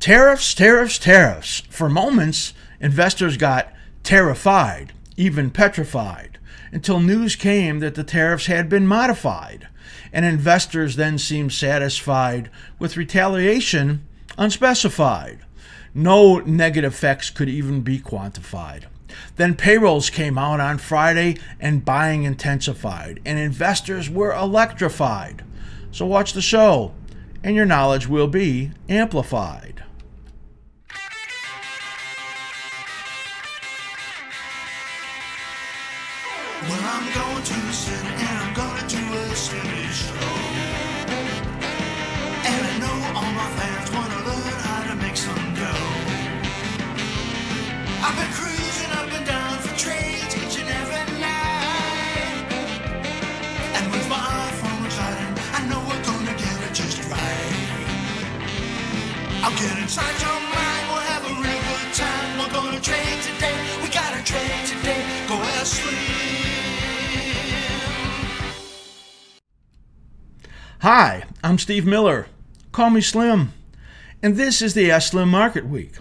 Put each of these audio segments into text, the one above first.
Tariffs, tariffs, tariffs. For moments, investors got terrified, even petrified, until news came that the tariffs had been modified, and investors then seemed satisfied with retaliation unspecified. No negative effects could even be quantified. Then payrolls came out on Friday and buying intensified, and investors were electrified. So watch the show, and your knowledge will be amplified. Well, I'm going to the city and I'm gonna do a steady show. And I know all my fans wanna learn how to make some dough. I've been cruising up and down for trades each and every night. And with my iPhone reclining, I know we're gonna get it just right. I'll get inside your mind, we'll have a real good time. We're gonna trade today, we gotta trade today. Go askSlim. Hi, I'm Steve Miller. Call me Slim. And this is the askSlim Market Week.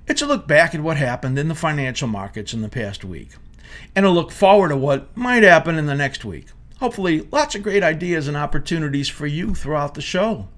It's a look back at what happened in the financial markets in the past week, and a look forward to what might happen in the next week. Hopefully, lots of great ideas and opportunities for you throughout the show.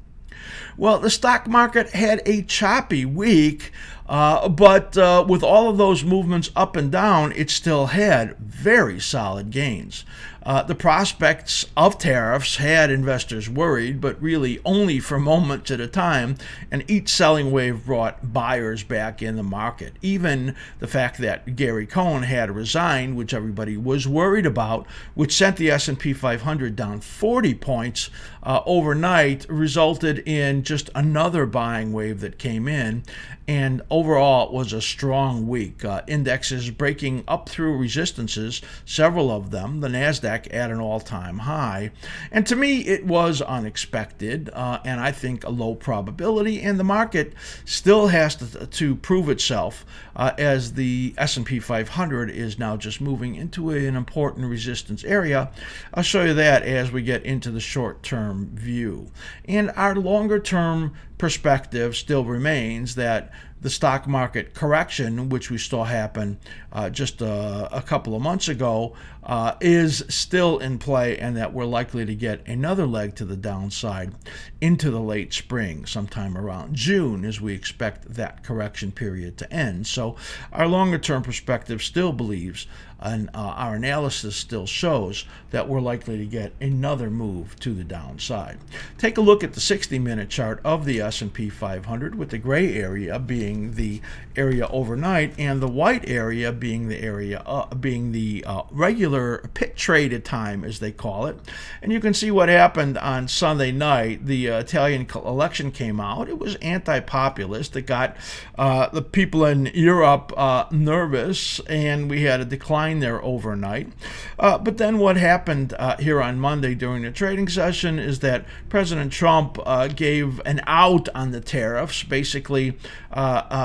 Well, the stock market had a choppy week, but with all of those movements up and down, it still had very solid gains. The prospects of tariffs had investors worried, but really only for moments at a time, and each selling wave brought buyers back in the market. Even the fact that Gary Cohn had resigned, which everybody was worried about, which sent the S&P 500 down 40 points overnight, resulted in just another buying wave that came in, and overall it was a strong week. Indexes breaking up through resistances, several of them, the NASDAQ at an all-time high, and to me it was unexpected, and I think a low probability, and the market still has to prove itself as the S&P 500 is now just moving into an important resistance area. I'll show you that as we get into the short-term view. And our longer-term perspective still remains that the stock market correction, which we saw happen just a couple of months ago, is still in play, and that we're likely to get another leg to the downside into the late spring, sometime around June, as we expect that correction period to end. So our longer-term perspective still believes, and our analysis still shows, that we're likely to get another move to the downside. Take a look at the 60-minute chart of the S&P 500, with the gray area being the area overnight and the white area being the area regular pit traded time, as they call it. And you can see what happened on Sunday night. The Italian election came out. It was anti-populist. It got the people in Europe nervous, and we had a decline there overnight. But then what happened here on Monday during the trading session is that President Trump gave an out on the tariffs, basically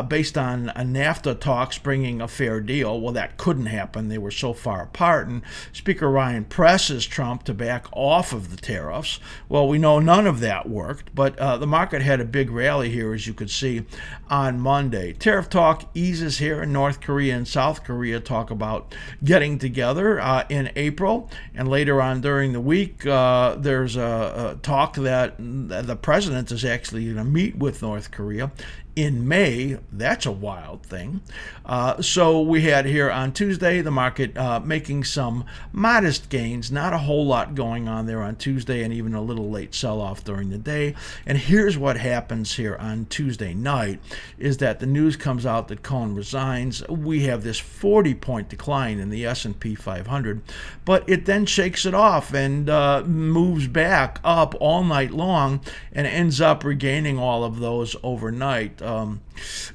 based on NAFTA talks bringing a fair deal. Well, that couldn't happen. They were so far apart, and Speaker Ryan presses Trump to back off of the tariffs. Well, we know none of that worked, but the market had a big rally here, as you could see, on Monday. Tariff talk eases here, and North Korea and South Korea talk about getting together in April, and later on during the week there's a talk that the president is actually going to meet with North Korea in May. That's a wild thing. So we had here on Tuesday the market making some modest gains, not a whole lot going on there on Tuesday, and even a little late sell-off during the day. And here's what happens here on Tuesday night, is that the news comes out that Cohn resigns. We have this 40-point decline in the S&P 500, but it then shakes it off and moves back up all night long and ends up regaining all of those overnight.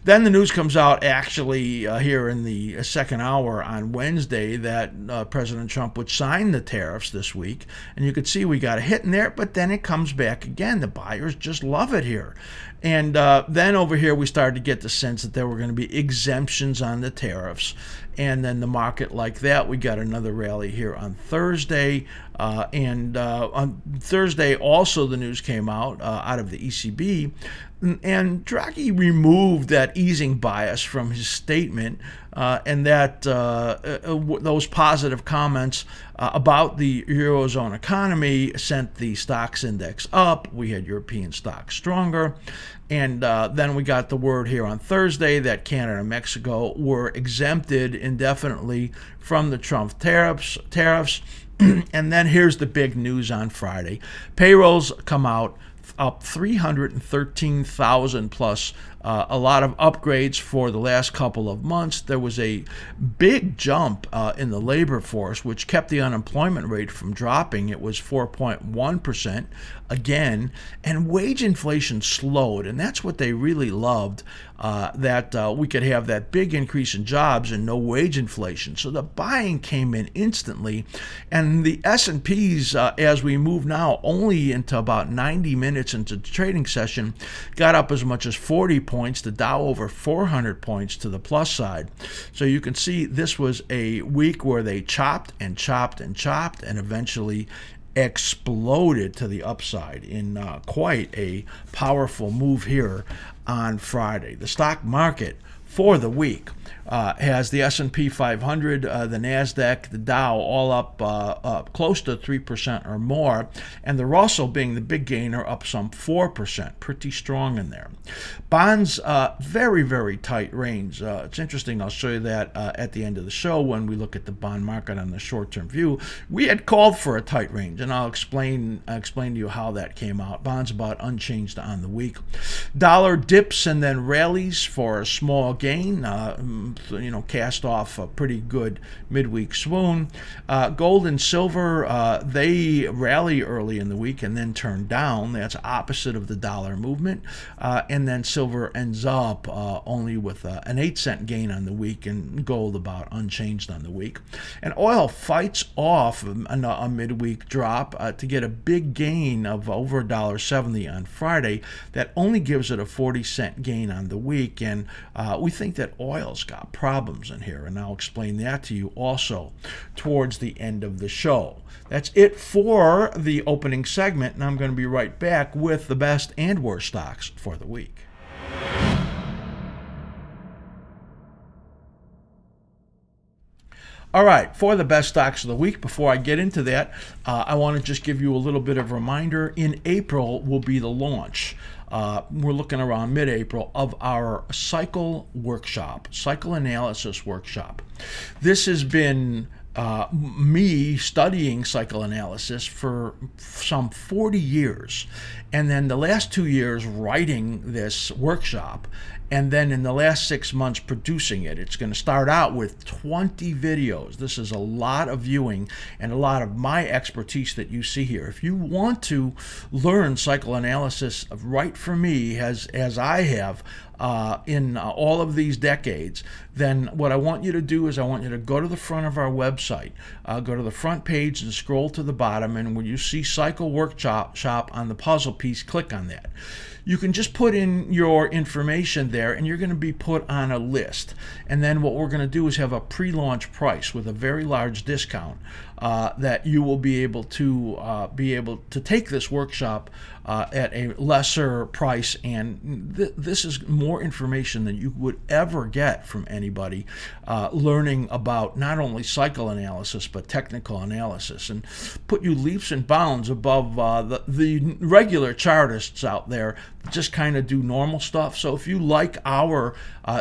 Then the news comes out actually here in the second hour on Wednesday that President Trump would sign the tariffs this week, and you could see we got a hit in there, but then it comes back again. The buyers just love it here. And then over here we started to get the sense that there were going to be exemptions on the tariffs, and then the market like that. We got another rally here on Thursday, and on Thursday also the news came out of the ECB And Draghi removed that easing bias from his statement, and that those positive comments about the Eurozone economy sent the stocks index up. We had European stocks stronger. And then we got the word here on Thursday that Canada and Mexico were exempted indefinitely from the Trump tariffs. And then here's the big news on Friday. Payrolls come out up 313,000 plus, a lot of upgrades for the last couple of months. There was a big jump in the labor force, which kept the unemployment rate from dropping. It was 4.1% again, and wage inflation slowed, and that's what they really loved, that we could have that big increase in jobs and no wage inflation. So the buying came in instantly, and the S&Ps, as we move now only into about 90 minutes into the trading session, got up as much as 40 points, the Dow over 400 points to the plus side. So you can see this was a week where they chopped and chopped and chopped and eventually exploded to the upside in quite a powerful move here on Friday. The stock market for the week has the S&P 500, the NASDAQ, the Dow all up close to 3% or more, and the Russell being the big gainer up some 4%, pretty strong in there. Bonds, very, very tight range. It's interesting, I'll show you that at the end of the show when we look at the bond market on the short-term view. We had called for a tight range, and I'll explain to you how that came out. Bonds about unchanged on the week. Dollar dips and then rallies for a small gain. Cast off a pretty good midweek swoon. Gold and silver, they rally early in the week and then turn down. That's opposite of the dollar movement. And then silver ends up only with an 8-cent gain on the week, and gold about unchanged on the week. And oil fights off a midweek drop to get a big gain of over $1.70 on Friday. That only gives it a 40-cent gain on the week, and we think that oil's got problems in here, and I'll explain that to you also towards the end of the show. That's it for the opening segment, and I'm going to be right back with the best and worst stocks for the week. All right, for the best stocks of the week, before I get into that, I want to just give you a little bit of a reminder. In April will be the launch. We're looking around mid-April of our cycle workshop, cycle analysis workshop. This has been me studying cycle analysis for some 40 years, and then the last 2 years writing this workshop, and then in the last 6 months producing it. It's going to start out with 20 videos. This is a lot of viewing and a lot of my expertise that you see here. If you want to learn cycle analysis right from me, as I have in all of these decades, then what I want you to do is I want you to go to the front of our website, go to the front page and scroll to the bottom, and when you see Cycle Workshop on the puzzle piece, click on that. You can just put in your information there, and you're going to be put on a list. And then what we're going to do is have a pre-launch price with a very large discount that you will be able to take this workshop at a lesser price. And this is more information than you would ever get from anybody learning about not only cycle analysis but technical analysis, and put you leaps and bounds above the regular chartists out there that just kind of do normal stuff. So if you like our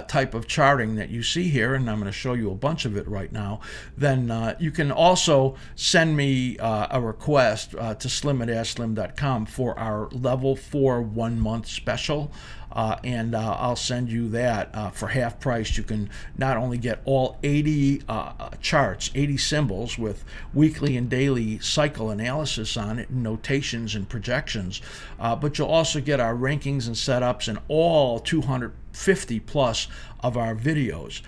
type of charting that you see here, and I'm going to show you a bunch of it right now, then you can also send me a request to slim@askSlim.com for our level 4 1-month special. And I'll send you that for half price. You can not only get all 80 charts, 80 symbols with weekly and daily cycle analysis on it, and notations and projections, but you'll also get our rankings and setups and all 250 plus of our videos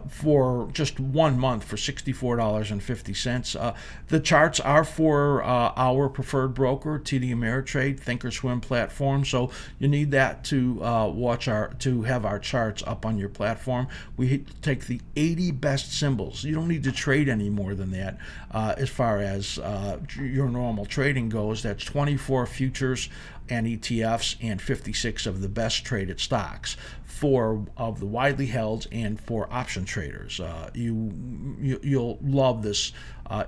for just 1 month for $64.50. The charts are for our preferred broker, TD Ameritrade, Thinkorswim platform. So you need that to have our charts up on your platform. We take the 80 best symbols. You don't need to trade any more than that as far as your normal trading goes. That's 24 futures and ETFs, and 56 of the best traded stocks, 4 of the widely held, and for option traders. You'll love this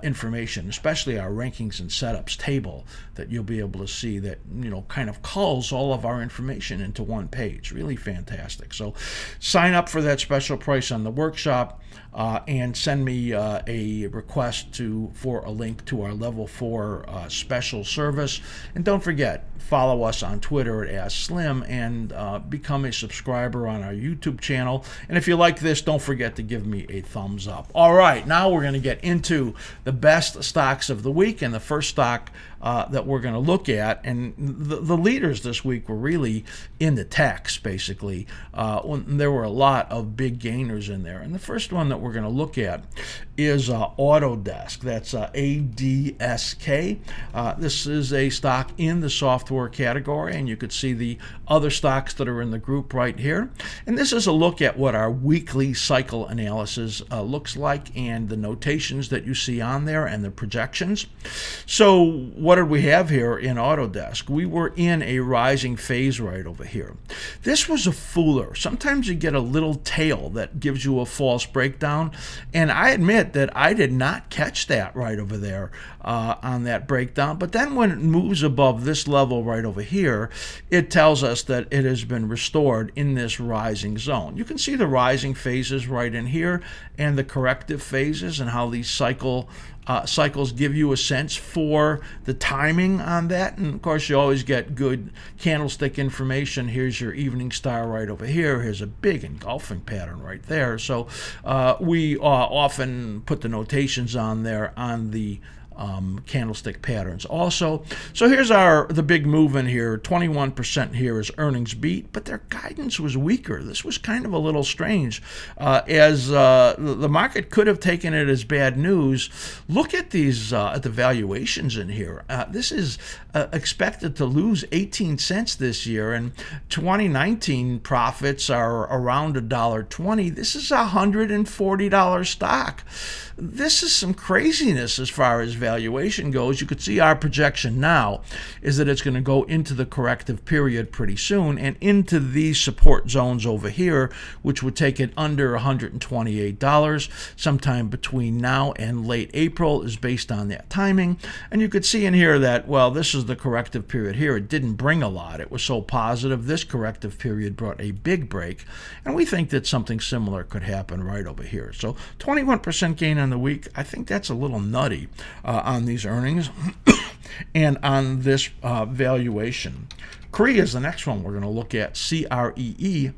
information, especially our rankings and setups table that you'll be able to see that, kind of culls all of our information into one page. Really fantastic. So sign up for that special price on the workshop and send me a request for a link to our level 4 special service. And don't forget, follow us on Twitter at askSlim and become a subscriber on our YouTube channel. And if you like this, don't forget to give me a thumbs up. All right, now we're going to get into the best stocks of the week. And the first stock that we're going to look at, and the leaders this week were really in the techs, basically. There were a lot of big gainers in there. And the first one that we're going to look at is Autodesk. That's ADSK. This is a stock in the software category, and you could see the other stocks that are in the group right here. And this is a look at what our weekly cycle analysis looks like, and the notations that you see on there and the projections. So what did we have here in Autodesk? We were in a rising phase right over here. This was a fooler. Sometimes you get a little tail that gives you a false breakdown, and I admit that I did not catch that right over there on that breakdown. But then when it moves above this level right over here, it tells us that it has been restored in this rising zone. You can see the rising phases right in here and the corrective phases, and how these cycles give you a sense for the timing on that. And of course, you always get good candlestick information. Here's your evening star right over here. Here's a big engulfing pattern right there. So we often put the notations on there on the candlestick patterns also. So here's the big move in here. 21% here is earnings beat, but their guidance was weaker. This was kind of a little strange, as the market could have taken it as bad news. Look at these at the valuations in here. This is expected to lose 18 cents this year, and 2019 profits are around $1.20. This is a $140 stock. This is some craziness as far as valuation goes. You could see our projection now is that it's going to go into the corrective period pretty soon and into these support zones over here, which would take it under $128 sometime between now and late April, is based on that timing. And you could see in here that, well, this is the corrective period here. It didn't bring a lot. It was so positive. This corrective period brought a big break, and we think that something similar could happen right over here. So 21% gain on the week. I think that's a little nutty on these earnings and on this valuation. CREE is the next one we're going to look at, CREE.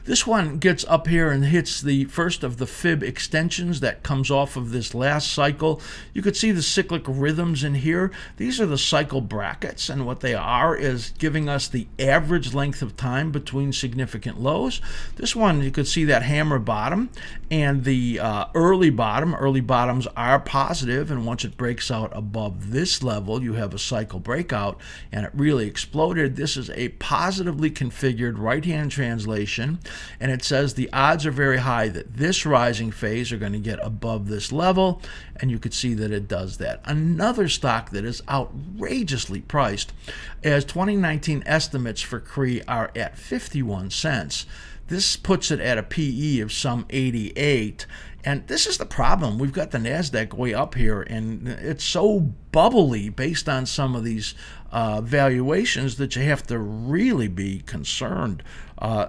This one gets up here and hits the first of the fib extensions that comes off of this last cycle. You could see the cyclic rhythms in here. These are the cycle brackets, and what they are is giving us the average length of time between significant lows. This one, you could see that hammer bottom and the early bottom. Early bottoms are positive, and once it breaks out above this level, you have a cycle breakout, and it really exploded. This is a positively configured right-hand translation, and it says the odds are very high that this rising phase are going to get above this level, and you could see that it does that. Another stock that is outrageously priced, as 2019 estimates for CREE are at 51 cents. This puts it at a PE of some 88. And this is the problem. We've got the NASDAQ way up here, and it's so bubbly based on some of these valuations that you have to really be concerned.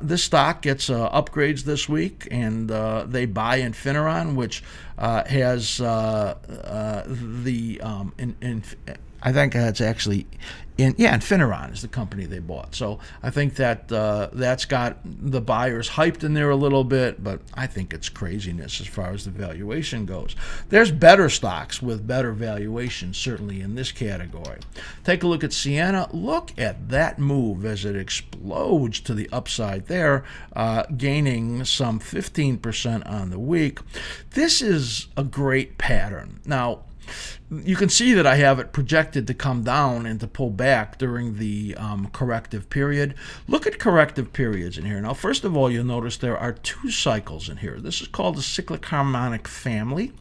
This stock gets upgrades this week, and they buy Infiniron, which has I think that's actually Infiniron is the company they bought. So I think that that's got the buyers hyped in there a little bit, but I think it's craziness as far as the valuation goes. There's better stocks with better valuations, certainly in this category. Take a look at Sienna. Look at that move as it explodes to the upside there, gaining some 15% on the week. This is a great pattern. Now, you can see that I have it projected to come down and to pull back during the corrective period. Look at corrective periods in here. Now, first of all, you'll notice there are two cycles in here. This is called the cyclic harmonic family,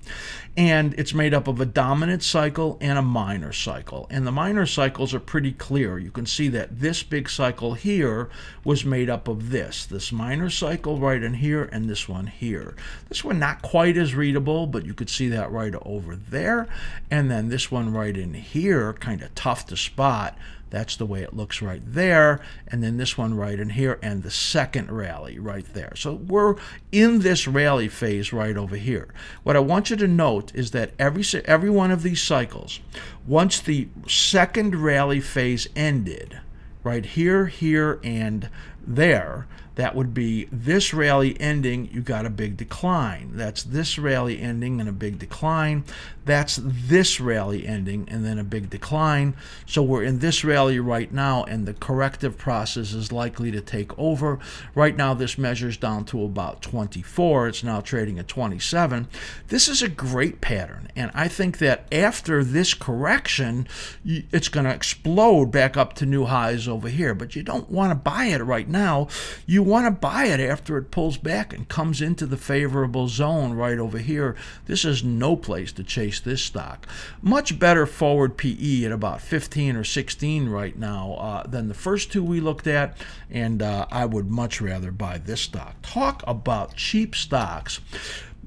and it's made up of a dominant cycle and a minor cycle. And the minor cycles are pretty clear. You can see that this big cycle here was made up of this minor cycle right in here and this one here. This one not quite as readable, but you could see that right over there. And then this one right in here, kind of tough to spot. That's the way it looks right there. And then this one right in here, and the second rally right there. So we're in this rally phase right over here. What I want you to note is that every one of these cycles, once the second rally phase ended, right here, here, and there, that would be this rally ending, you got a big decline. That's this rally ending and a big decline. That's this rally ending and then a big decline. So we're in this rally right now, and the corrective process is likely to take over. Right now, this measures down to about 24. It's now trading at 27. This is a great pattern, and I think that after this correction, it's going to explode back up to new highs over here. But you don't want to buy it right now. You want to buy it after it pulls back and comes into the favorable zone right over here. This is no place to chase this stock. Much better forward PE at about 15 or 16 right now than the first two we looked at, and I would much rather buy this stock. Talk about cheap stocks.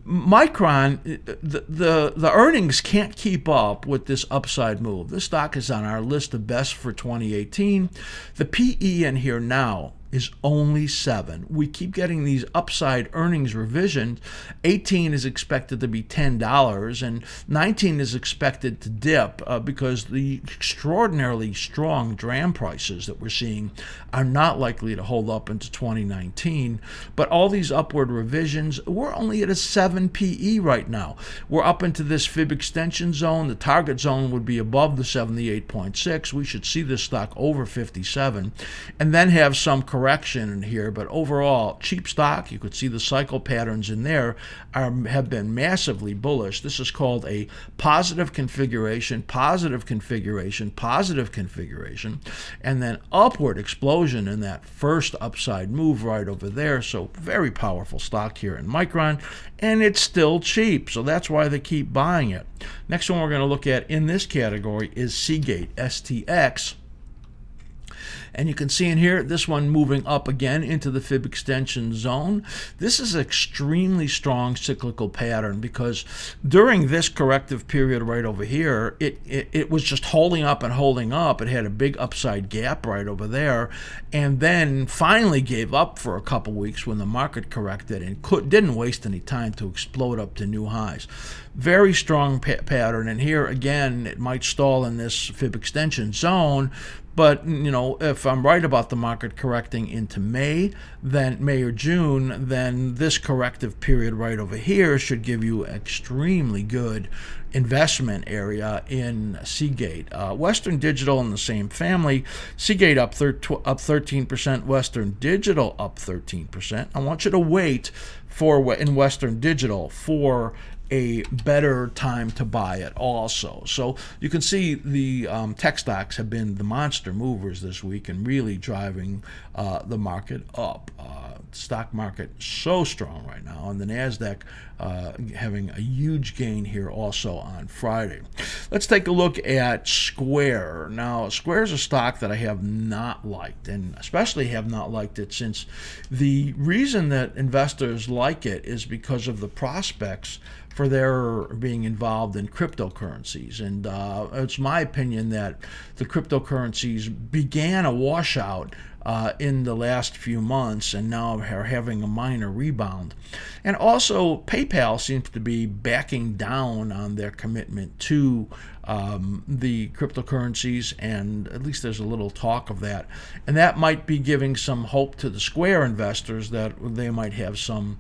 Micron, the earnings can't keep up with this upside move. This stock is on our list of best for 2018. The PE in here now is only 7. We keep getting these upside earnings revisions. 18 is expected to be $10, and 19 is expected to dip because the extraordinarily strong DRAM prices that we're seeing are not likely to hold up into 2019. But all these upward revisions, we're only at a 7 PE right now. We're up into this fib extension zone. The target zone would be above the 78.6. We should see this stock over 57 and then have some correction in here, but overall cheap stock. You could see the cycle patterns in there have been massively bullish. This is called a positive configuration, positive configuration, positive configuration, and then upward explosion in that first upside move right over there. So very powerful stock here in Micron, and it's still cheap, so that's why they keep buying it. Next one we're going to look at in this category is Seagate, STX. And you can see in here, this one moving up again into the fib extension zone. This is an extremely strong cyclical pattern because during this corrective period right over here, it was just holding up and holding up. It had a big upside gap right over there, and then finally gave up for a couple weeks when the market corrected and didn't waste any time to explode up to new highs. Very strong pattern, and here again, it might stall in this fib extension zone. But, you know, if I'm right about the market correcting into May or June, then this corrective period right over here should give you extremely good investment area in Seagate. Western Digital in the same family. Seagate up 13%, Western Digital up 13%. I want you to wait for in Western Digital for a better time to buy it also. So you can see the tech stocks have been the monster movers this week and really driving the market up. Stock market so strong right now, and the NASDAQ having a huge gain here also on Friday. Let's take a look at Square. Now, Square is a stock that I have not liked, and especially have not liked it since the reason that investors like it is because of the prospects for their being involved in cryptocurrencies. And it's my opinion that the cryptocurrencies began a washout in the last few months and now are having a minor rebound. And also PayPal seems to be backing down on their commitment to the cryptocurrencies, and at least there's a little talk of that. And that might be giving some hope to the Square investors that they might have some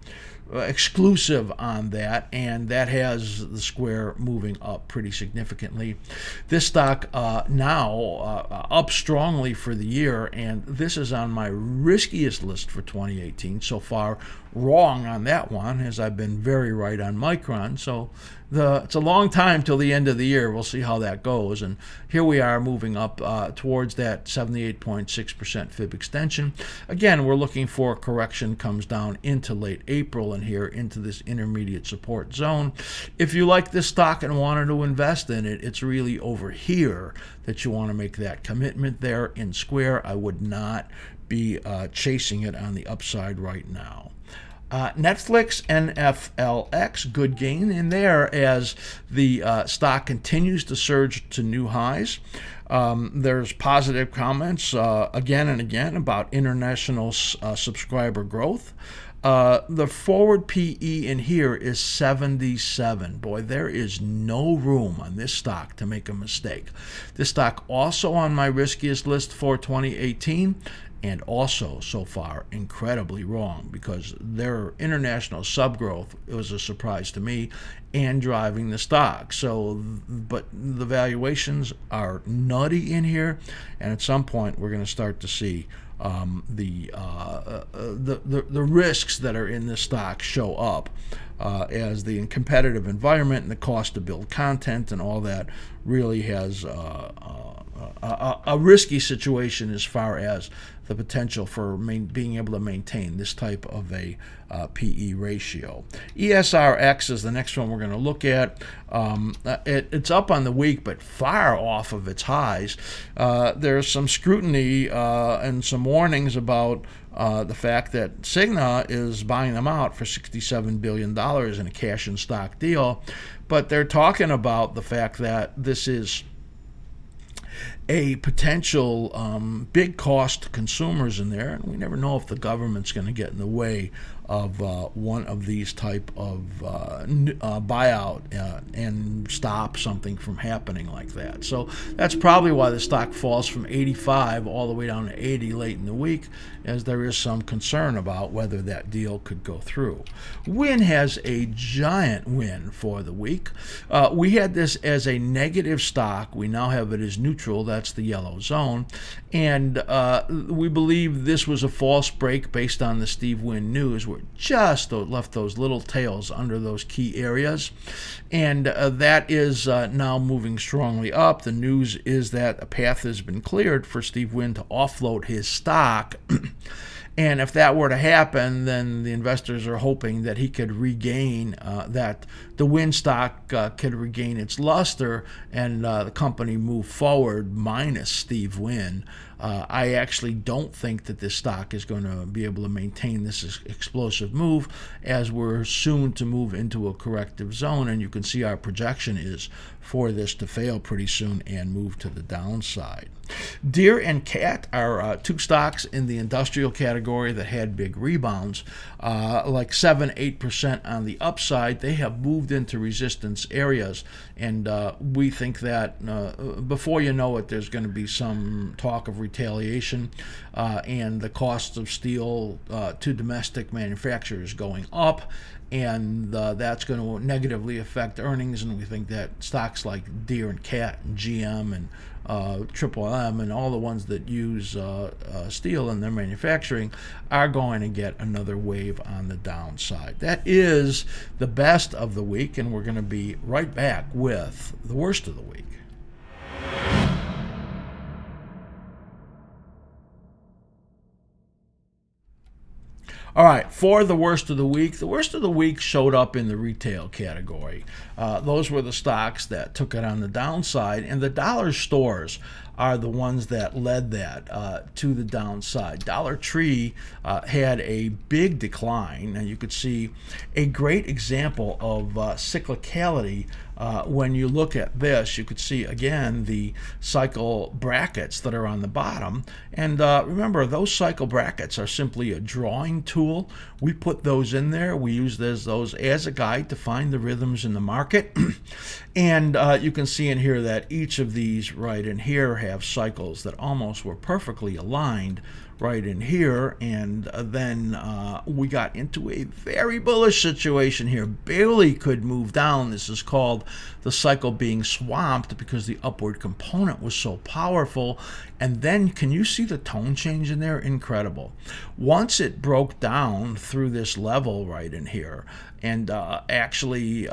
exclusive on that, and that has the square moving up pretty significantly. This stock now up strongly for the year, and this is on my riskiest list for 2018 so far. Wrong on that one, as I've been very right on Micron. So it's a long time till the end of the year. We'll see how that goes. And here we are moving up towards that 78.6% fib extension. Again, we're looking for a correction comes down into late April and here into this intermediate support zone. If you like this stock and wanted to invest in it, it's really over here that you want to make that commitment there in square. I would not be chasing it on the upside right now. Netflix, NFLX, good gain in there as the stock continues to surge to new highs. There's positive comments again and again about international subscriber growth. The forward PE in here is 77. Boy, there is no room on this stock to make a mistake. This stock also on my riskiest list for 2018. And also, so far, incredibly wrong, because their international subgrowth was a surprise to me and driving the stock. So, but the valuations are nutty in here, and at some point we're going to start to see the risks that are in this stock show up as the competitive environment and the cost to build content and all that really has a risky situation as far as the potential for being able to maintain this type of a PE ratio. ESRX is the next one we're going to look at. It's up on the week, but far off of its highs. There's some scrutiny and some warnings about the fact that Cigna is buying them out for $67 billion in a cash and stock deal. But they're talking about the fact that this is a potential big cost to consumers in there, and we never know if the government's going to get in the way of one of these type of buyout and stop something from happening like that. So that's probably why the stock falls from 85 all the way down to 80 late in the week, as there is some concern about whether that deal could go through. Win has a giant win for the week. We had this as a negative stock. We now have it as neutral. That's the yellow zone. And we believe this was a false break based on the Steve Wynn news, where just left those little tails under those key areas. And that is now moving strongly up. The news is that a path has been cleared for Steve Wynn to offload his stock. And if that were to happen, then the investors are hoping that he could regain, that the Wynn stock could regain its luster and the company move forward minus Steve Wynn. I actually don't think that this stock is going to be able to maintain this explosive move, as we're soon to move into a corrective zone, and you can see our projection is for this to fail pretty soon and move to the downside. Deere and Cat are two stocks in the industrial category that had big rebounds, like 7-8% on the upside. They have moved into resistance areas, and we think that before you know it, there's going to be some talk of retaliation and the cost of steel to domestic manufacturers going up, and that's going to negatively affect earnings. And we think that stocks like Deere and Cat and GM and Triple M and all the ones that use steel in their manufacturing are going to get another wave on the downside. That is the best of the week, and we're going to be right back with the worst of the week. All right, for the worst of the week showed up in the retail category. Those were the stocks that took it on the downside, and the dollar stores are the ones that led that to the downside. Dollar Tree had a big decline, and you could see a great example of cyclicality. When you look at this, you could see again the cycle brackets that are on the bottom. And remember, those cycle brackets are simply a drawing tool. We put those in there. We use those as a guide to find the rhythms in the market. And you can see in here that each of these right in here have cycles that almost were perfectly aligned right in here, and then we got into a very bullish situation here. Barely could move down. This is called the cycle being swamped because the upward component was so powerful. And then can you see the tone change in there? Incredible. Once it broke down through this level right in here, and actually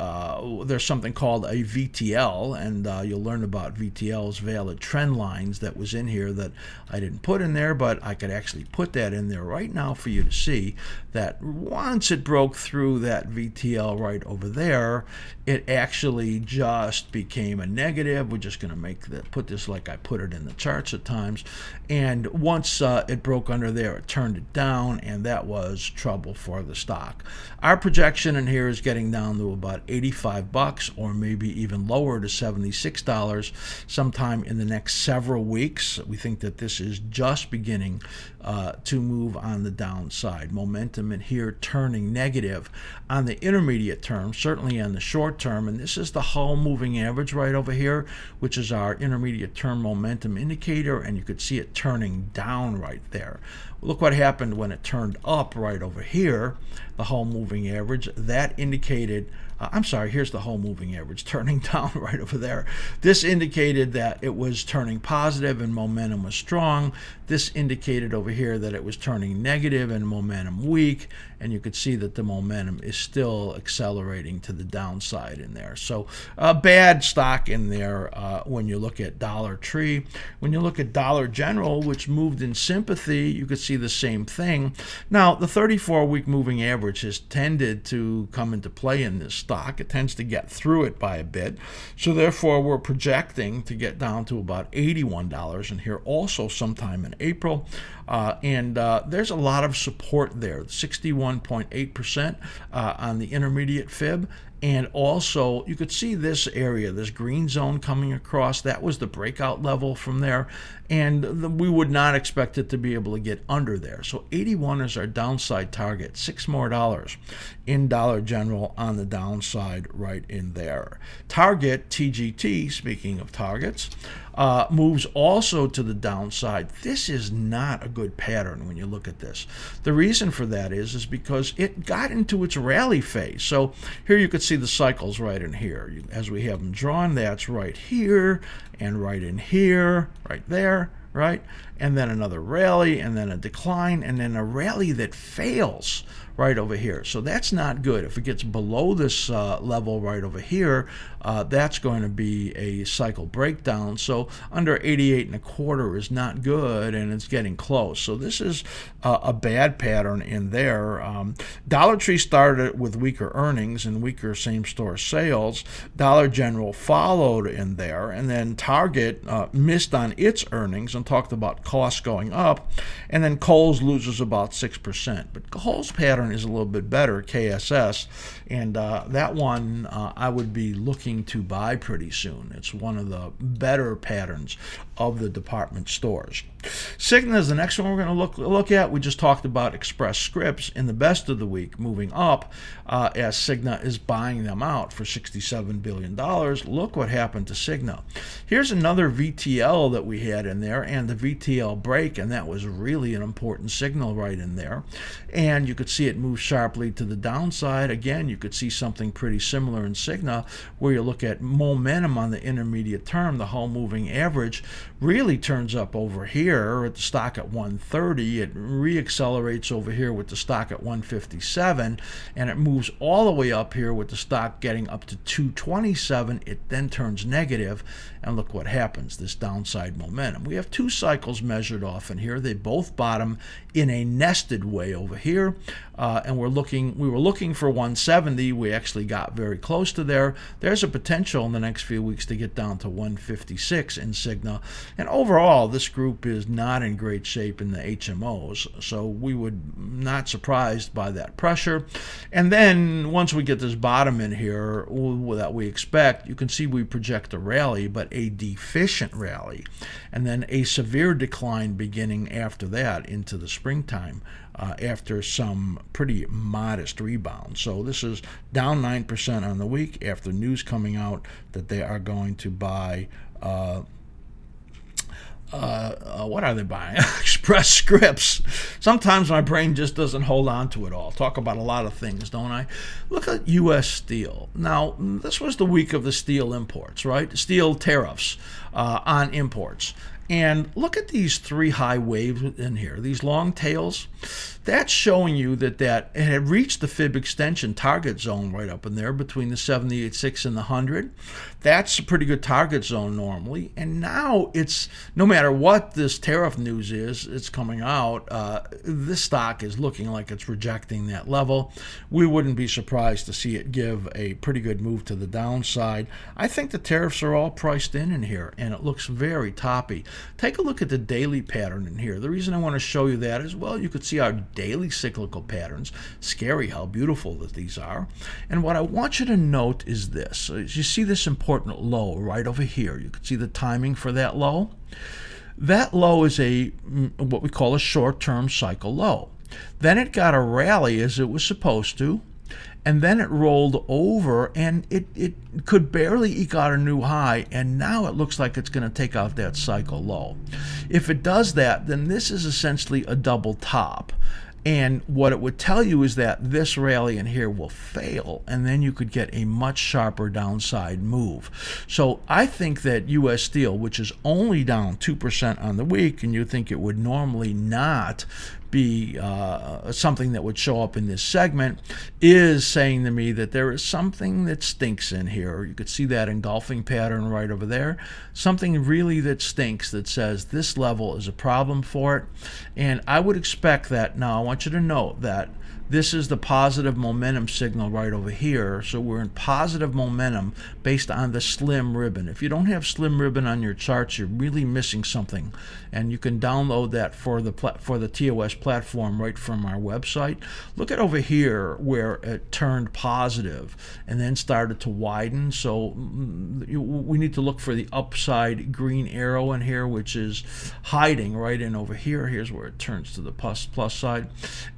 there's something called a VTL, and you'll learn about VTLs, valid trend lines, that was in here that I didn't put in there, but I could actually put that in there right now for you to see that once it broke through that VTL right over there, it actually just became a negative. We're just going to put this like I put it in the charts at times, and once it broke under there, it turned it down, and that was trouble for the stock. Our projection in here is getting down to about 85 bucks, or maybe even lower to $76 sometime in the next several weeks. We think that this is just beginning to move on the downside. Momentum in here turning negative on the intermediate term, certainly on the short term, and this is the Hull moving average right over here, which is our intermediate term momentum indicator, and you could see it turning down right there. Look what happened when it turned up right over here, the Hull moving average. That indicated, I'm sorry, here's the Hull moving average turning down right over there. This indicated that it was turning positive and momentum was strong. This indicated over here that it was turning negative and momentum weak, and you could see that the momentum is still accelerating to the downside in there. So a bad stock in there when you look at Dollar Tree. When you look at Dollar General, which moved in sympathy, you could see the same thing. Now, the 34-week moving average has tended to come into play in this stock. It tends to get through it by a bit. So therefore, we're projecting to get down to about $81 in here also sometime in April. And there's a lot of support there, 61.8% on the intermediate fib. And also, you could see this area, this green zone coming across. That was the breakout level from there. And we would not expect it to be able to get under there. So 81 is our downside target, $6 more in Dollar General on the downside right in there. Target, TGT, speaking of targets, moves also to the downside. This is not a good pattern when you look at this. The reason for that is because it got into its rally phase. So here you could see the cycles right in here. As we have them drawn, that's right here and right in here, right there, right? And then another rally, and then a decline, and then a rally that fails right over here. So that's not good. If it gets below this level right over here, that's going to be a cycle breakdown. So under 88.25 is not good, and it's getting close. So this is a bad pattern in there. Dollar Tree started with weaker earnings and weaker same-store sales. Dollar General followed in there, and then Target missed on its earnings and talked about costs going up, and then Kohl's loses about 6%. But Kohl's pattern is a little bit better, KSS, and that one I would be looking to buy pretty soon. It's one of the better patterns of the department stores. Cigna is the next one we're going to look at. We just talked about Express Scripts in the best of the week moving up as Cigna is buying them out for $67 billion. Look what happened to Cigna. Here's another VTL that we had in there, and the VTL break, and that was really an important signal right in there. And you could see it move sharply to the downside. Again, you could see something pretty similar in Cigna, where you look at momentum on the intermediate term. The whole moving average really turns up over here at the stock at 130. It reaccelerates over here with the stock at 157, and it moves all the way up here with the stock getting up to 227. It then turns negative, and look what happens, this downside momentum. We have two cycles measured off in here. They both bottom in a nested way over here, and we were looking for 170. We actually got very close to there. There's a potential in the next few weeks to get down to 156 in Cigna. And overall, this group is not in great shape in the HMOs, so we would not surprised by that pressure. And then once we get this bottom in here that we expect, you can see we project a rally, but a deficient rally, and then a severe decline beginning after that into the springtime after some pretty modest rebound. So this is down 9% on the week after news coming out that they are going to buy what are they buying? Express Scripts. Sometimes my brain just doesn't hold on to it all. Talk about a lot of things, don't I? Look at U.S. steel. Now, this was the week of the steel imports, right? Steel tariffs on imports. And look at these three high waves in here, these long tails. That's showing you that it had reached the fib extension target zone right up in there between the 78.6 and the 100. That's a pretty good target zone normally. And now it's, no matter what this tariff news is, it's coming out, this stock is looking like it's rejecting that level. We wouldn't be surprised to see it give a pretty good move to the downside. I think the tariffs are all priced in here, and it looks very toppy. Take a look at the daily pattern in here. The reason I want to show you that is, well, you could see our daily cyclical patterns. Scary how beautiful that these are. And what I want you to note is this. You see this important low right over here. You can see the timing for that low. That low is what we call a short-term cycle low. Then it got a rally as it was supposed to, and then it rolled over, and it could barely eke out a new high, and now it looks like it's going to take out that cycle low. If it does that, then this is essentially a double top. And what it would tell you is that this rally in here will fail, and then you could get a much sharper downside move. So I think that U.S. Steel, which is only down 2% on the week, and you think it would normally not be something that would show up in this segment, is saying to me that there is something that stinks in here. You could see that engulfing pattern right over there. Something really that stinks that says this level is a problem for it. And I would expect that. Now, I want you to note that this is the positive momentum signal right over here. So we're in positive momentum based on the slim ribbon. If you don't have slim ribbon on your charts, you're really missing something. And you can download that for the TOS platform right from our website. Look at over here where it turned positive and then started to widen. So we need to look for the upside green arrow in here, which is hiding right in over here. Here's where it turns to the plus side.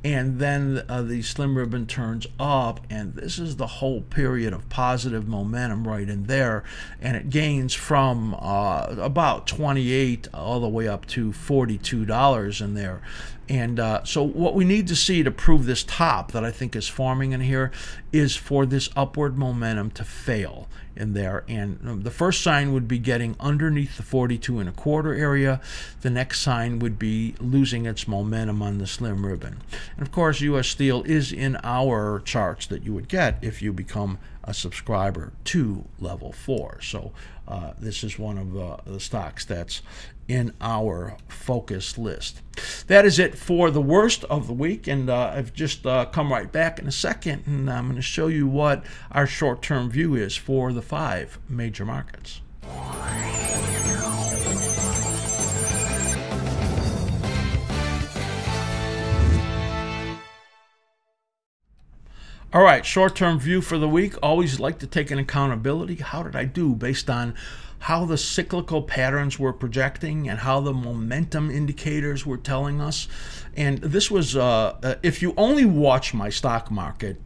And then the slim ribbon turns up, and this is the whole period of positive momentum right in there, and it gains from about 28 all the way up to $42 in there. And so what we need to see to prove this top that I think is forming in here is for this upward momentum to fail in there. And the first sign would be getting underneath the 42.25 area. The next sign would be losing its momentum on the slim ribbon. And of course, U.S. Steel is in our charts that you would get if you become a subscriber to level 4. So this is one of the stocks that's in our focus list. That is it for the worst of the week, and I've just come right back in a second, and I'm going to show you what our short-term view is for the 5 major markets. All right, short-term view for the week. Always like to take an accountability. How did I do based on how the cyclical patterns were projecting and how the momentum indicators were telling us? And this was, if you only watch my stock market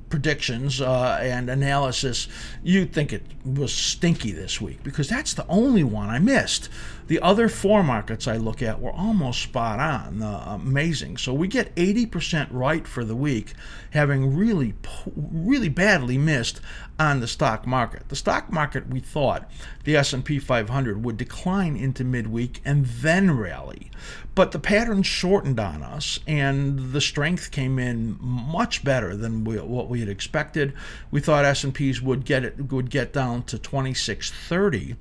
predictions and analysis, you'd think it was stinky this week, because that's the only one I missed. The other 4 markets I look at were almost spot on. Amazing. So we get 80% right for the week, having really badly missed on the stock market. The stock market, we thought the S&P 500 would decline into midweek and then rally. But the pattern shortened on us, and the strength came in much better than what we had expected. We thought S&Ps would get down to 2630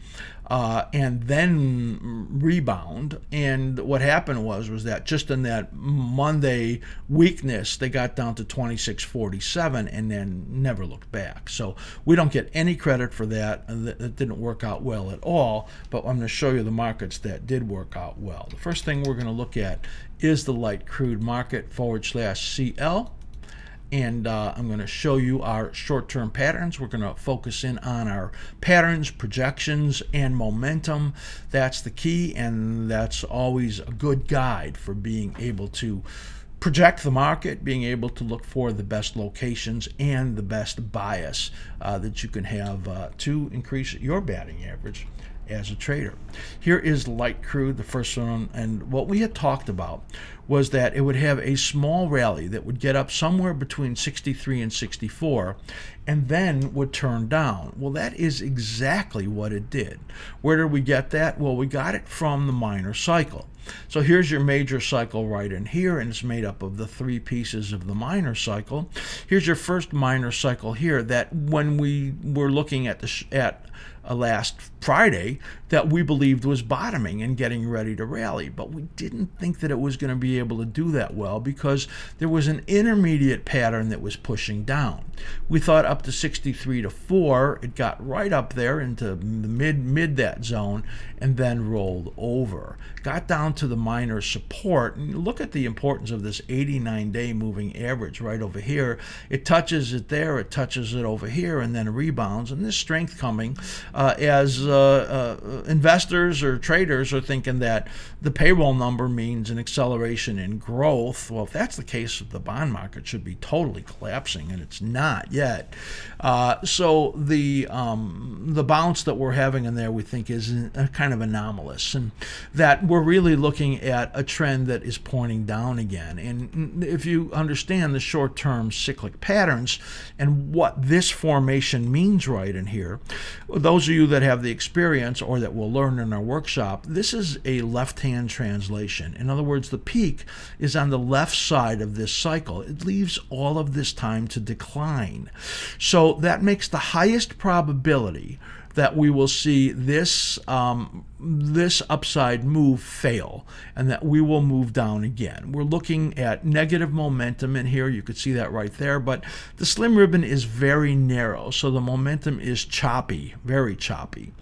and then rebound. And what happened was that just in that Monday weakness, they got down to 2647 and then never looked back. So we don't get any credit for that. That didn't work out well at all. But I'm going to show you the markets that did work out well. The first thing we're going to look at is the light crude market /CL. And I'm going to show you our short-term patterns. We're going to focus in on our patterns, projections, and momentum. That's the key, and that's always a good guide for being able to project the market, being able to look for the best locations and the best bias that you can have to increase your batting average as a trader. Here is light crude, the first one, and what we had talked about was that it would have a small rally that would get up somewhere between 63 and 64 and then would turn down. Well, that is exactly what it did. Where did we get that? Well, we got it from the minor cycle. So here's your major cycle right in here, and it's made up of the three pieces of the minor cycle. Here's your first minor cycle here that when we were looking at last Friday that we believed was bottoming and getting ready to rally, but we didn't think that it was going to be able to do that well because there was an intermediate pattern that was pushing down. We thought up to 63 to 4, it got right up there into the mid that zone and then rolled over. Got down to the minor support, and look at the importance of this 89-day moving average right over here. It touches it there, it touches it over here, and then rebounds, and this strength coming as investors or traders are thinking that the payroll number means an acceleration in growth. Well, if that's the case, the bond market should be totally collapsing, and it's not yet. So the bounce that we're having in there, we think, is kind of anomalous, and that we're really looking at a trend that is pointing down again. And if you understand the short-term cyclic patterns and what this formation means right in here, those of you that have the experience or that will learn in our workshop, this is a left-hand translation. In other words, the peak is on the left side of this cycle. It leaves all of this time to decline. So that makes the highest probability that we will see this this upside move fail and that we will move down again. We're looking at negative momentum in here. You could see that right there, but the slim ribbon is very narrow, so the momentum is choppy, very choppy.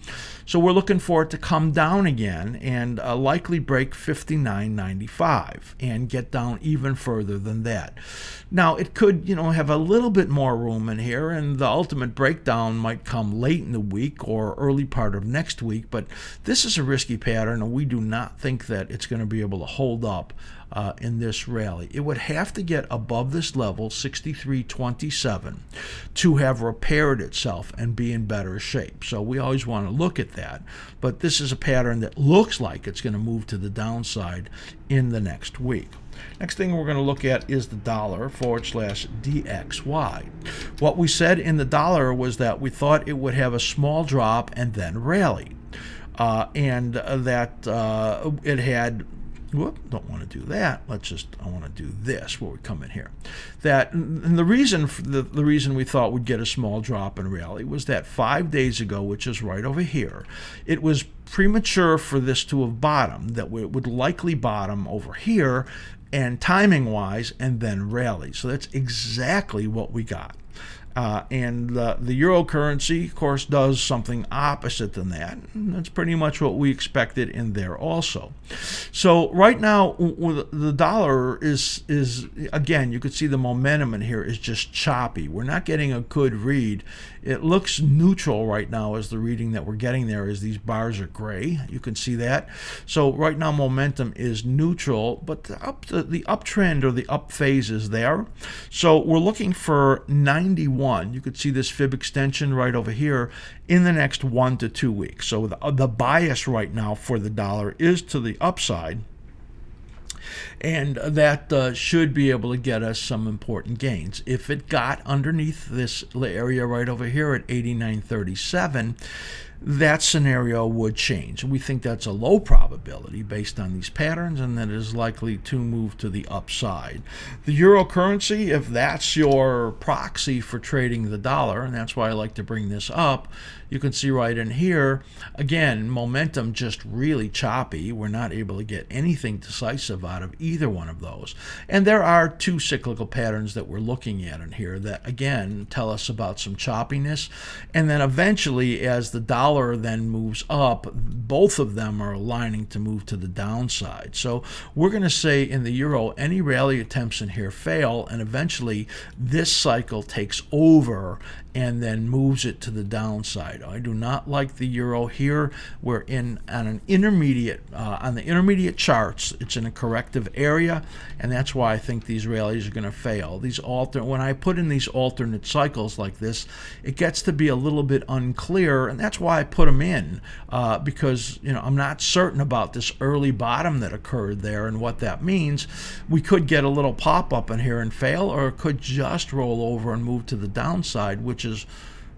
So we're looking for it to come down again and likely break 59.95 and get down even further than that. Now, it could, have a little bit more room in here, and the ultimate breakdown might come late in the week or early part of next week, but this is a risky pattern, and we do not think that it's going to be able to hold up in this rally. It would have to get above this level, 63.27, to have repaired itself and be in better shape. So we always want to look at that, but this is a pattern that looks like it's going to move to the downside in the next week. Next thing we're going to look at is the dollar /DXY. What we said in the dollar was that we thought it would have a small drop and then rally. And that it had, don't want to do that. I want to do this where we come in here. And the reason we thought we'd get a small drop and rally was that 5 days ago, which is right over here, it was premature for this to have bottomed, that it would likely bottom over here and timing-wise and then rally. So that's exactly what we got. And the euro currency, of course, does something opposite than that. And that's pretty much what we expected in there also. So right now, the dollar is again, you could see the momentum in here is just choppy. We're not getting a good read. It looks neutral right now as the reading that we're getting there is these bars are gray. You can see that. So right now, momentum is neutral, but the uptrend or the up phase is there. So we're looking for 91. You could see this fib extension right over here in the next 1 to 2 weeks. So the bias right now for the dollar is to the upside, and that should be able to get us some important gains. If it got underneath this area right over here at 89.37, that scenario would change. We think that's a low probability based on these patterns, and that is likely to move to the upside. The euro currency, if that's your proxy for trading the dollar, and that's why I like to bring this up, you can see right in here, again, momentum just really choppy. We're not able to get anything decisive out of either one of those. And there are two cyclical patterns that we're looking at in here that, again, tell us about some choppiness. And then eventually, as the dollar then moves up, both of them are aligning to move to the downside. So we're going to say in the euro, any rally attempts in here fail, and eventually this cycle takes over and then moves it to the downside. I do not like the euro here. We're on an intermediate, on the intermediate charts, it's in a corrective area, and that's why I think these rallies are going to fail. When I put in these alternate cycles like this, it gets to be a little bit unclear, and that's why why I put them in, because I'm not certain about this early bottom that occurred there and what that means. We could get a little pop-up in here and fail, or it could just roll over and move to the downside, which is,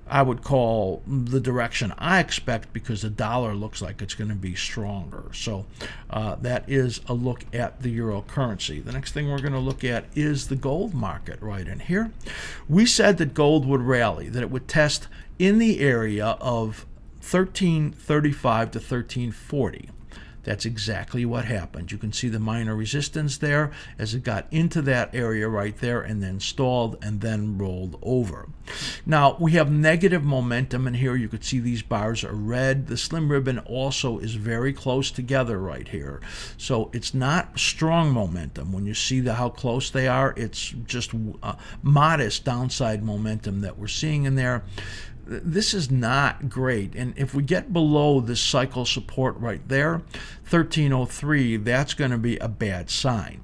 I would call, the direction I expect, because the dollar looks like it's going to be stronger. So that is a look at the euro currency. The next thing we're going to look at is the gold market right in here. We said that gold would rally, that it would test in the area of 1335 to 1340. That's exactly what happened. You can see the minor resistance there as it got into that area right there and then stalled and then rolled over. Now, we have negative momentum in here. You could see these bars are red. The slim ribbon also is very close together right here. So it's not strong momentum. When you see how close they are, it's just modest downside momentum that we're seeing in there. This is not great, and if we get below this cycle support right there, 1303, that's going to be a bad sign.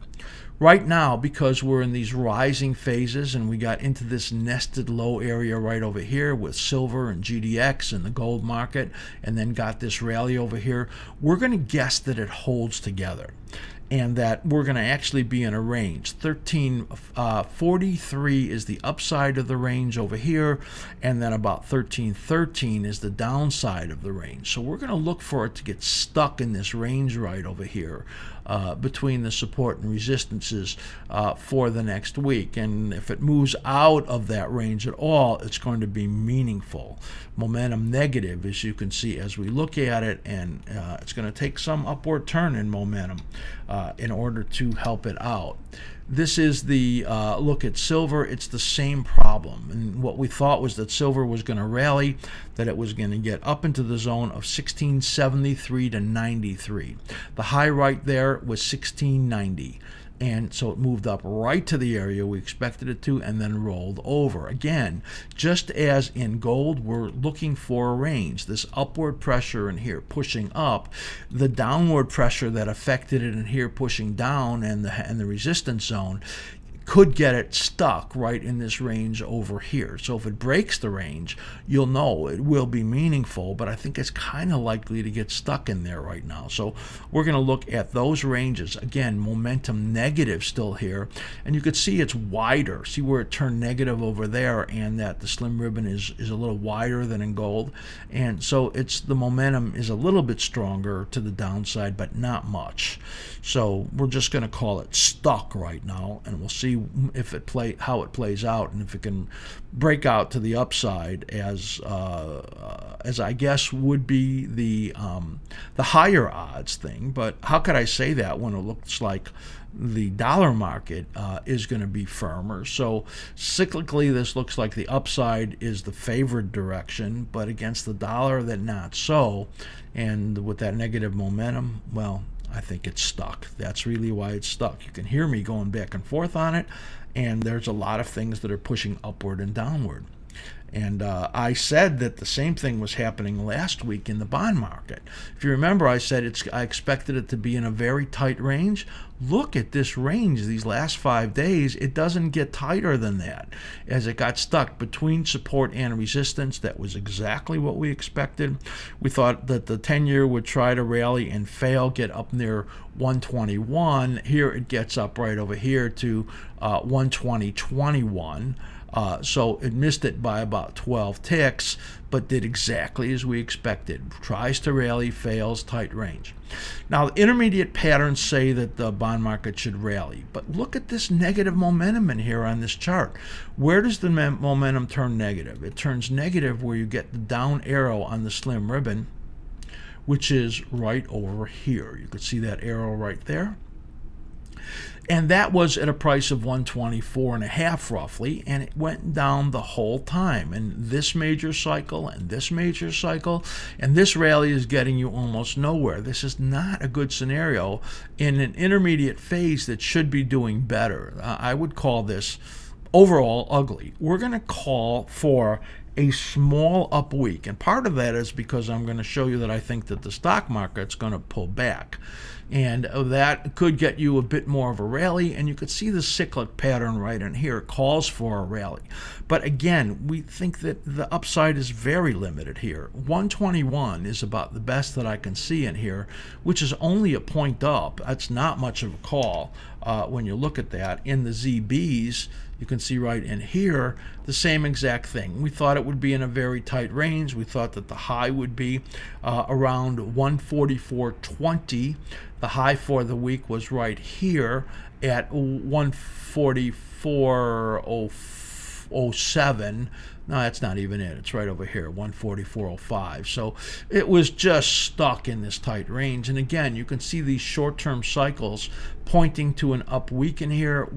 Right now, because we're in these rising phases and we got into this nested low area right over here with silver and GDX and the gold market, and then got this rally over here, we're going to guess that it holds together, and that we're going to actually be in a range. 1343 is the upside of the range over here, and then about 1313 is the downside of the range. So we're going to look for it to get stuck in this range right over here, between the support and resistances for the next week. And if it moves out of that range at all, it's going to be meaningful. Momentum negative, as you can see as we look at it, and it's going to take some upward turn in momentum in order to help it out. This is the look at silver. It's the same problem. And what we thought was that silver was going to rally, that it was going to get up into the zone of 1673 to 93. The high right there was 1690. And so it moved up right to the area we expected it to, and then rolled over. Again, just as in gold, we're looking for a range. This upward pressure in here pushing up, the downward pressure that affected it in here pushing down, and the resistance zone could get it stuck right in this range over here. So if it breaks the range, you'll know it will be meaningful, but I think it's kind of likely to get stuck in there right now. So we're going to look at those ranges. Again, momentum negative still here, and you could see it's wider. See where it turned negative over there, and that the slim ribbon is a little wider than in gold, and so the momentum is a little bit stronger to the downside, but not much. So we're just going to call it stuck right now, and we'll see if how it plays out, and if it can break out to the upside, as I guess would be the higher odds thing. But how could I say that when it looks like the dollar market is going to be firmer? So cyclically, this looks like the upside is the favored direction, but against the dollar, that not so. And with that negative momentum, well, I think it's stuck. That's really why it's stuck. You can hear me going back and forth on it, and there's a lot of things that are pushing upward and downward. And I said that the same thing was happening last week in the bond market. If you remember, I said I expected it to be in a very tight range. Look at this range these last 5 days. It doesn't get tighter than that, as it got stuck between support and resistance. That was exactly what we expected. We thought that the 10-year would try to rally and fail, get up near 121. Here it gets up right over here to 120.21. So it missed it by about 12 ticks, but did exactly as we expected. Tries to rally, fails, tight range. Now, the intermediate patterns say that the bond market should rally, but look at this negative momentum in here on this chart. Where does the momentum turn negative? It turns negative where you get the down arrow on the slim ribbon, which is right over here. You could see that arrow right there. And that was at a price of 124.5 roughly, and it went down the whole time. And this major cycle and this major cycle, and this rally is getting you almost nowhere. This is not a good scenario in an intermediate phase that should be doing better. I would call this overall ugly. We're going to call for a small up week. And part of that is because I'm going to show you that I think that the stock market's going to pull back. And that could get you a bit more of a rally, and you could see the cyclic pattern right in here calls for a rally. But again, we think that the upside is very limited here. 121 is about the best that I can see in here, which is only a point up. That's not much of a call when you look at that. In the ZBs, you can see right in here the same exact thing. We thought it would be in a very tight range. We thought that the high would be around 144.20. The high for the week was right here at 144.07. No, that's not even it. It's right over here, 144.05. So it was just stuck in this tight range. And again, you can see these short-term cycles pointing to an up week in here.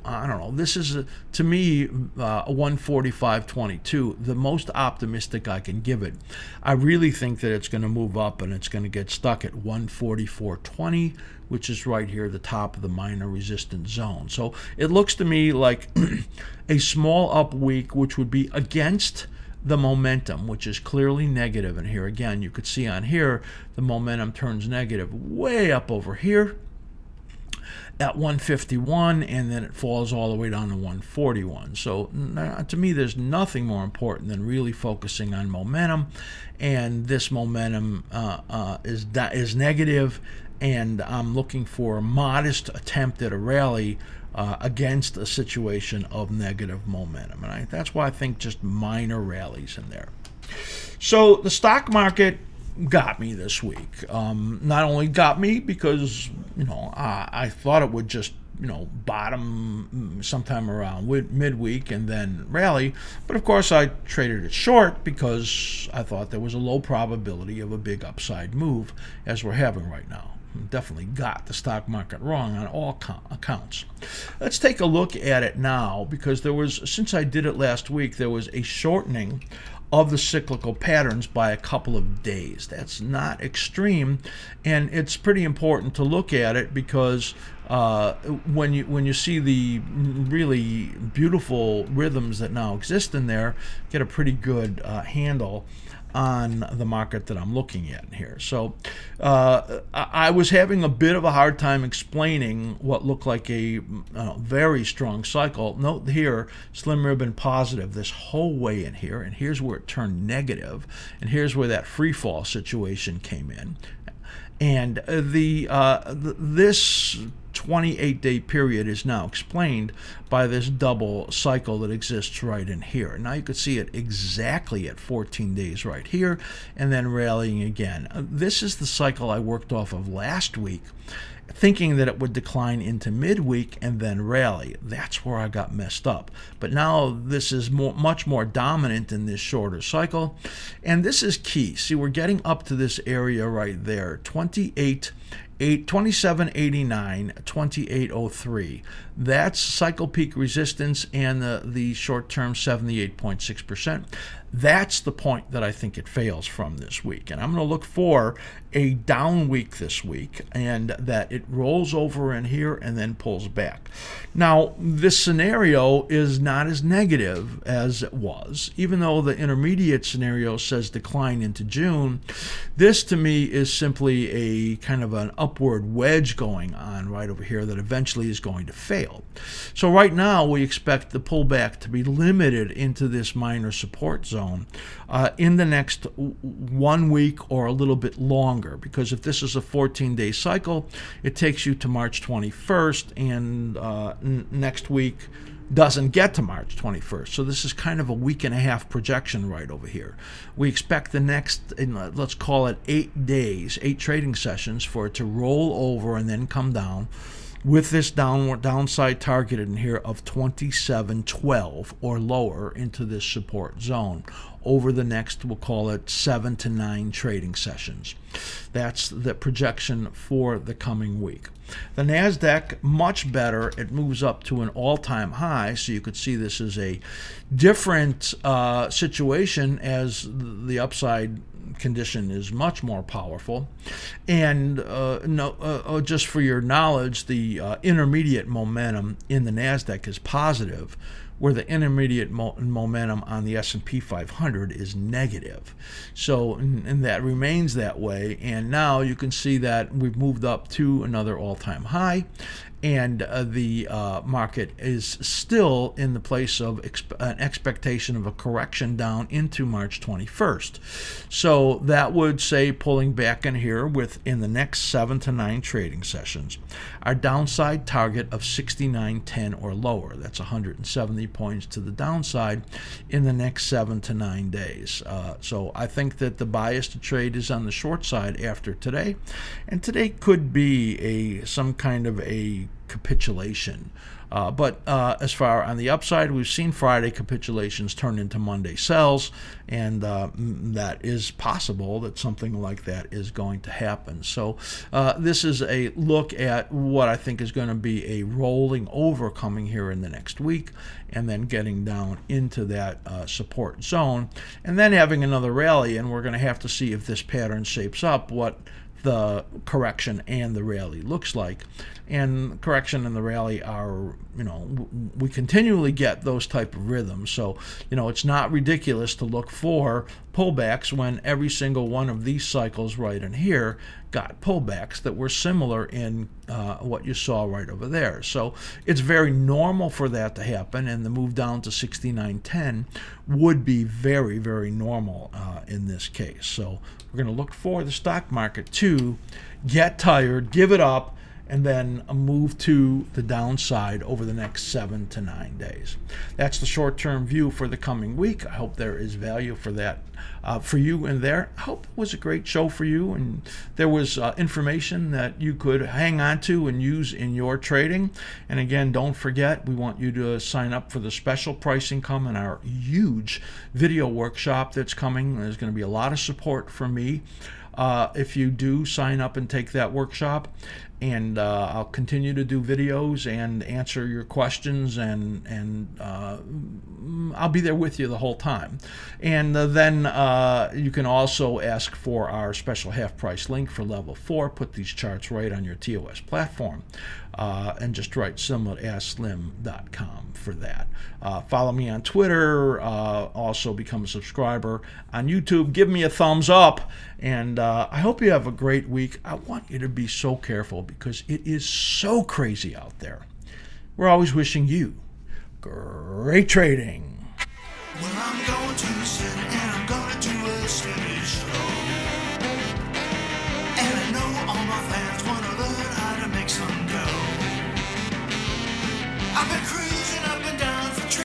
I don't know. This is, to me, a 145.22, the most optimistic I can give it. I really think that it's going to move up and it's going to get stuck at 144.20, which is right here, the top of the minor resistance zone. So it looks to me like a small up week, which would be against the momentum, which is clearly negative. And here again, you could see on here, the momentum turns negative way up over here at 151, and then it falls all the way down to 141. So to me, there's nothing more important than really focusing on momentum, and this momentum is negative, and I'm looking for a modest attempt at a rally against a situation of negative momentum. And that's why I think just minor rallies in there. So the stock market got me this week. Not only got me because, I thought it would just, bottom sometime around midweek and then rally. But of course, I traded it short because I thought there was a low probability of a big upside move as we're having right now. Definitely got the stock market wrong on all accounts. Let's take a look at it now, because since I did it last week, there was a shortening of the cyclical patterns by a couple of days. That's not extreme, and it's pretty important to look at it because when you see the really beautiful rhythms that now exist in there, get a pretty good handle on the market that I'm looking at here. So I was having a bit of a hard time explaining what looked like a very strong cycle. Note here, slim ribbon positive this whole way in here, and here's where it turned negative, and here's where that free fall situation came in. And this 28-day period is now explained by this double cycle that exists right in here. Now you could see it exactly at 14 days right here, and then rallying again. This is the cycle I worked off of last week, thinking that it would decline into midweek and then rally. That's where I got messed up. But now this is much more dominant in this shorter cycle, and this is key. See, we're getting up to this area right there, 2789, 2803. That's cycle peak resistance and the short-term 78.6%. That's the point that I think it fails from this week. And I'm going to look for a down week this week, and that it rolls over in here and then pulls back. Now, this scenario is not as negative as it was. Even though the intermediate scenario says decline into June, this to me is simply a kind of an upward wedge going on right over here that eventually is going to fail. So right now we expect the pullback to be limited into this minor support zone in the next 1 week or a little bit longer, because if this is a 14-day cycle, it takes you to March 21st, and next week doesn't get to March 21st. So this is kind of a week and a half projection right over here. We expect the next, let's call it 8 days, 8 trading sessions, for it to roll over and then come down with this downside targeted in here of 2712 or lower into this support zone over the next, we'll call it 7 to 9 trading sessions. That's the projection for the coming week. The NASDAQ, much better. It moves up to an all-time high, so you could see this is a different situation as the upside condition is much more powerful. And just for your knowledge, the intermediate momentum in the NASDAQ is positive, where the intermediate momentum on the S&P 500 is negative. So, and that remains that way. And now you can see that we've moved up to another all-time high, and the market is still in the place of an expectation of a correction down into March 21st. So that would say pulling back in here within the next 7 to 9 trading sessions. Our downside target of 69.10 or lower. That's 170 points to the downside in the next 7 to 9 days. So I think that the bias to trade is on the short side after today, and today could be some kind of a capitulation. But as far on the upside, we've seen Friday capitulations turn into Monday sells, and that is possible that something like that is going to happen. So this is a look at what I think is going to be a rolling over coming here in the next week, and then getting down into that support zone, and then having another rally. And we're going to have to see if this pattern shapes up what the correction and the rally looks like. And correction and the rally are, we continually get those type of rhythms. So, it's not ridiculous to look for pullbacks when every single one of these cycles right in here got pullbacks that were similar in what you saw right over there. So it's very normal for that to happen, and the move down to 69.10 would be very, very normal in this case. So we're going to look for the stock market to get tired, give it up, and then a move to the downside over the next 7 to 9 days. That's the short-term view for the coming week. I hope there is value for that for you in there. I hope it was a great show for you, and there was information that you could hang on to and use in your trading. And again, don't forget, we want you to sign up for the special pricing coming, our huge video workshop that's coming. There's going to be a lot of support from me if you do sign up and take that workshop. And I'll continue to do videos and answer your questions, and I'll be there with you the whole time. And then you can also ask for our special half-price link for level 4. Put these charts right on your TOS platform, and just write similar at askSlim.com for that. Follow me on Twitter. Also become a subscriber on YouTube. Give me a thumbs up, and I hope you have a great week. I want you to be so careful, because it is so crazy out there. We're always wishing you great trading. Well,